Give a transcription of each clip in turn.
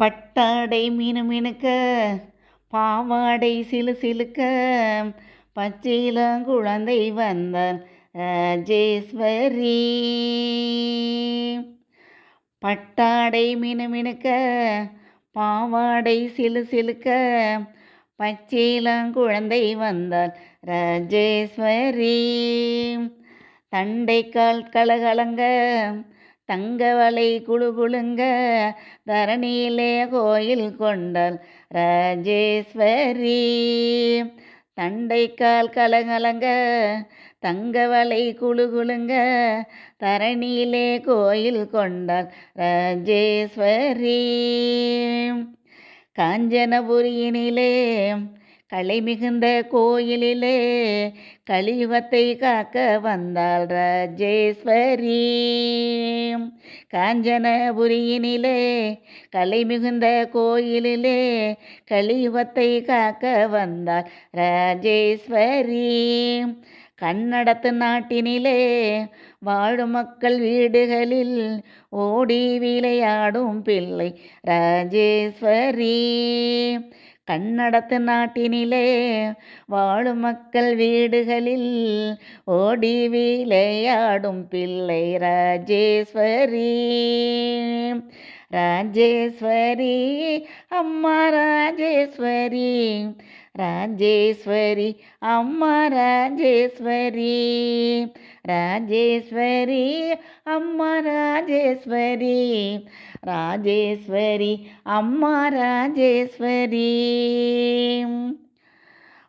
பட்டாடை மினுமினுக்க பாவாடை சிலு சிலுக்க பச்சிலங்குழந்தை வந்தார் ராஜேஸ்வரி. பட்டாடை மினுமினுக்க பாவாடை சிலு சிலுக்க பச்சிலங்குழந்தை வந்தார் ராஜேஸ்வரி. தண்டைக்கால் கலகலங்க தங்கவளை குழுகுழுங்க தரணியிலே கோயில் கொண்டாள் ராஜேஸ்வரி. தண்டைக்கால் கலகலங்க தங்கவளை குழுகுழுங்க தரணியிலே கோயில் கொண்டாள் ராஜேஸ்வரி. காஞ்சனபுரியினிலே களை மிகுந்த கோயிலிலே கலியுகத்தை காக்க வந்தாள் ராஜேஸ்வரி. காஞ்சனபுரியினிலே களை மிகுந்த கோயிலிலே கலியுகத்தை காக்க வந்தாள் ராஜேஸ்வரி. கன்னடத்து நாட்டினிலே வாழும் மக்கள் வீடுகளில் ஓடி விளையாடும் பிள்ளை ராஜேஸ்வரி. கன்னடத்து நாட்டினிலே வாழும் மக்கள் வீடுகளில் ஓடி விளையாடும் பிள்ளை ராஜேஸ்வரி. ராஜேஸ்வரி அம்மா ராஜேஸ்வரி. ராஜேஸ்வரி அம்மா ராஜேஸ்வரி. ராஜேஸ்வரி அம்மா ராஜேஸ்வரி. ராஜேஸ்வரி அம்மா ராஜேஸ்வரி.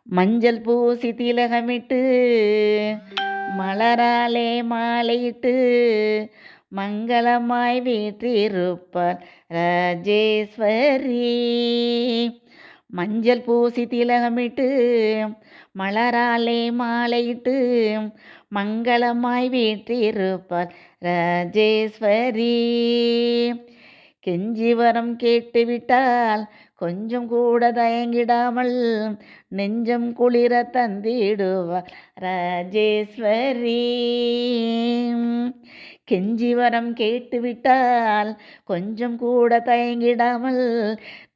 மஞ்சள் பூசி திலகமிட்டு மலராலே மாலையிட்டு மங்களமாய் வீற்றிருப்பார் ராஜேஸ்வரி. மஞ்சள் பூசி திலகமிட்டு மலராலே மாலையிட்டு மங்களமாய் வீற்றிருப்பார் ராஜேஸ்வரி. கெஞ்சி வரம் கேட்டுவிட்டால் கொஞ்சம் கூட தயங்கிடாமல் நெஞ்சம் குளிர தந்திடுவார் ராஜேஸ்வரி. கெஞ்சி வரம் கேட்டுவிட்டால் கொஞ்சம் கூட தயங்கிடாமல்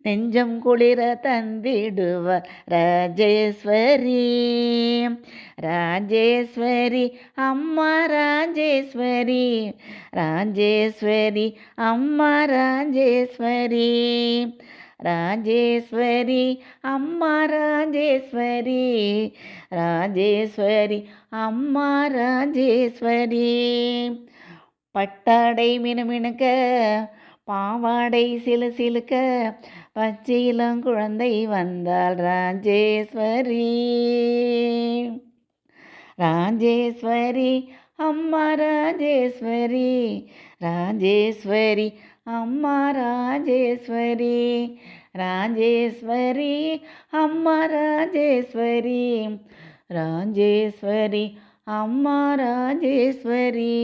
நெஞ்சம் குளிர தந்திடுவார் ராஜேஸ்வரி. ராஜேஸ்வரி அம்மா ராஜேஸ்வரி. ராஜேஸ்வரி அம்மா ராஜேஸ்வரி. ராஜேஸ்வரி அம்மா ராஜேஸ்வரி. ராஜேஸ்வரி அம்மா ராஜேஸ்வரி. பட்டாடை மினுமினுக்க பாவாடை சிலு சிலுக்க பச்சிலங்குழந்தை வந்தாள் ராஜேஸ்வரி. ராஜேஸ்வரி அம்மா ராஜேஸ்வரி. ராஜேஸ்வரி அம்மா ராஜேஸ்வரி. ராஜேஸ்வரி அம்மா ராஜேஸ்வரி. ராஜேஸ்வரி அம்மா ராஜேஸ்வரி.